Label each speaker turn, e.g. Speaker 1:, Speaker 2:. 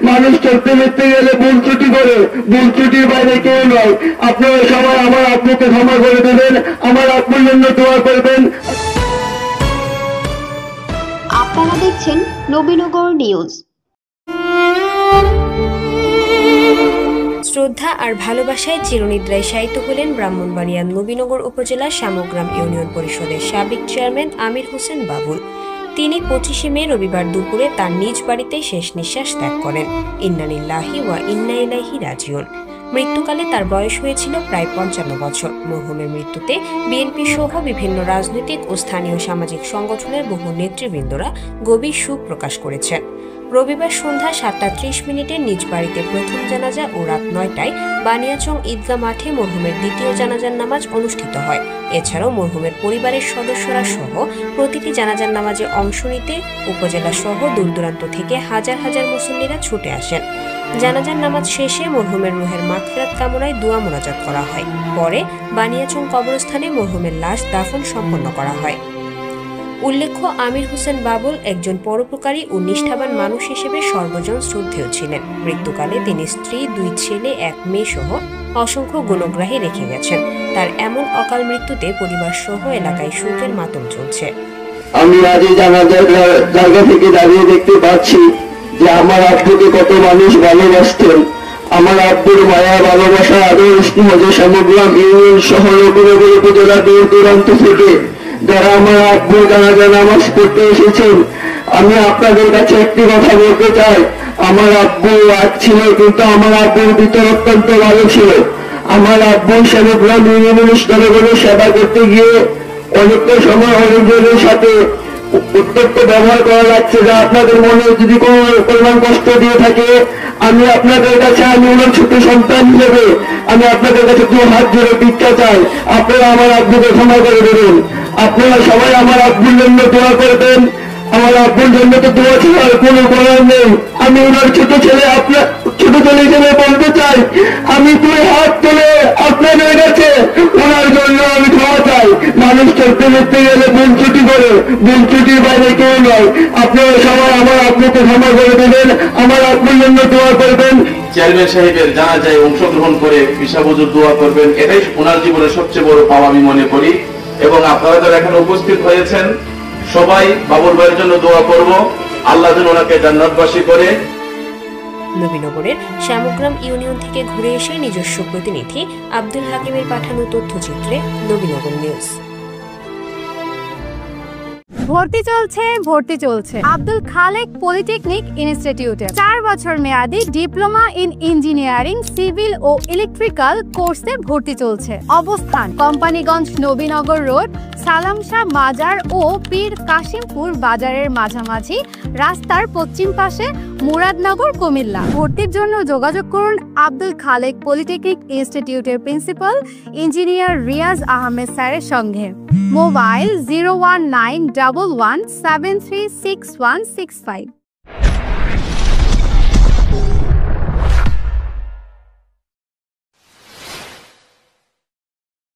Speaker 1: মানুষ চলতে ফিরতে গেলে ভুল ত্রুটি করে, ভুল ত্রুটির বাইরে কেউ নয়। আপনারা সবাই আমার আব্বুকে ক্ষমা করে দেবেন, আমার আব্বুর জন্য দোয়া করবেন।
Speaker 2: আপনারা দেখছেন নবীনগর নিউজ।
Speaker 3: শ্রদ্ধা আর ভালোবাসায় চিরনিদ্রায় শায়িত হলেন ব্রাহ্মণবাড়িয়ার নবীনগর উপজেলার শামগ্রাম ইউনিয়ন পরিষদের সাবেক চেয়ারম্যান আমির হোসেন বাবুল। তিনি 25শে মে রবিবার দুপুরে তার নিজ বাড়িতে শেষ নিঃশ্বাস ত্যাগ করেন। ইন্না লিল্লাহি ওয়া ইন্না ইলাইহি রাজিউন। মৃত্যুকালে তার বয়স হয়েছিল প্রায় 55 বছর। মরহুমের মৃত্যুতে বিএনপি সহ বিভিন্ন রাজনৈতিক ও স্থানীয় সামাজিক সংগঠনের বহু নেতৃবৃন্দরা গভীর শোক প্রকাশ করেছেন। রবিবার সন্ধ্যা 7:30 নিজ বাড়িতে প্রথম জানাজা ও রাত 9টায় বানিয়াচং ঈদগাহ মাঠে মরহুমের দ্বিতীয় জানাজার নামাজ অনুষ্ঠিত হয়। এছাড়াও মরহুমের পরিবারের সদস্যরা সহ প্রতিটি জানাজার নামাজে অংশ নিতে উপজেলা সহ দূরদূরান্ত থেকে হাজার হাজার মুসল্লিরা ছুটে আসেন। জানাজার নামাজ শেষে মরহুমের রুহের মাগফিরাত কামনায় দোয়া মোনাজাত করা হয়। পরে বানিয়াচং কবরস্থানে মরহুমের লাশ দাফন সম্পন্ন করা হয়। উল্লেখ্য, আমির হোসেন বাবুল একজন পরোপকারী ও নিষ্ঠাবান মানুষ হিসেবে সর্বজন শ্রদ্ধেয় ছিলেন। মৃত্যুকালে তিনি স্ত্রী, 2 ছেলে, 1 মেয়ে সহ অসংখ্য গুণগ্রাহী রেখে গেছেন। তার এমন অকাল মৃত্যুতে পরিবার সহ এলাকায় শোকের মাতম চলছে।
Speaker 1: আমি আজ এই জানাজার জায়গা থেকে দাঁড়িয়ে দেখতে পাচ্ছি যে আমার আব্বুকে কত মানুষ ভালোবাসতেন। আমার আব্বুর মায়া, ভালোবাসা, আদর, স্নেহ যে শামগ্রাম ইউনিয়ন সহ নবীনগর উপজেলা দূর দূরান্ত থেকে যারা আমার আব্বুর জানাজা নামাজ পড়তে এসেছেন, আমি আপনাদের কাছে একটি কথা বলতে চাই। আমার আব্বু আজ ছিল, কিন্তু আমার আব্বুর ভিতর অত্যন্ত ভালো ছিল। আমার আব্বু শামগ্রাম ইউনিয়নের জনগণের সেবা করতে গিয়ে অনেকটা সময় অনেকজনের সাথে উত্তপ্ত ব্যবহার করা যাচ্ছে, যা আপনাদের মনে যদি কোনো পরিমাণ কষ্ট দিয়ে থাকে, আমি আপনাদের কাছে, আমি ওনার ছোট সন্তান হিসেবে আমি আপনাদের কাছে 2 হাত জোড়ে ভিক্ষা চাই। আপনারা আমার আব্বুকে ক্ষমা করে দেবেন। আপনারা সবাই আমার আব্বুর জন্য দোয়া করবেন। আমার আব্বুর জন্য তো দোয়া ছাড়ার কোনো করার নেই। আমি ওনার ছোট ছেলে, আপনার ছোট ছেলে হিসেবে বলতে চাই, আমি 2 হাত তুলে আপনাদের কাছে ওনার জন্য আমি ক্ষমা চাই। মানুষ চলতে ফিরতে গেলে ভুল ত্রুটি করে, ভুল ত্রুটির বাইরে কেউ নয়। আপনারা সবাই আমার আব্বুকে ক্ষমা করে দেবেন, আমার আব্বুর জন্য দোয়া করবেন।
Speaker 4: চেয়ারম্যান সাহেবের জানাজায় অংশগ্রহণ করে পিসাব হুজুর দোয়া করবেন, এটাই ওনার জীবনের সবচেয়ে বড় পাওয়া আমি মনে করি। এবং আপনারা যারা এখানে উপস্থিত হয়েছেন সবাই বাবুল ভাইয়ের জন্য দোয়া করব, আল্লাহ যেন ওনাকে জান্নাতবাসী করে।
Speaker 3: নবীনগরের শ্যামগ্রাম ইউনিয়ন থেকে ঘুরে এসে নিজস্ব প্রতিনিধি আব্দুল হাকিমের পাঠানো তথ্যচিত্রে নবীনগর নিউজ।
Speaker 5: ভর্তি চলছে আব্দুল খালেক পলিটেকনিক ইনস্টিটিউটে 4 বছর মেয়াদী ডিপ্লোমা ইন ইঞ্জিনিয়ারিং, সিভিল ও ইলেকট্রিক্যাল কোর্সে ভর্তি চলছে। অবস্থান কোম্পানিগঞ্জ, নবীনগর রোড, সালামশাহ মাজার ও পীর কাশিমপুর বাজারের মাঝামাঝি, রাস্তার পশ্চিম পাশে, মুরাদনগর, কুমিল্লা। ভর্তির জন্য যোগাযোগ করুন আব্দুল খালেক পলিটেকনিক ইনস্টিটিউটের প্রিন্সিপাল ইঞ্জিনিয়ার রিয়াজ আহমেদ স্যারের সঙ্গে। মোবাইল 01911736165।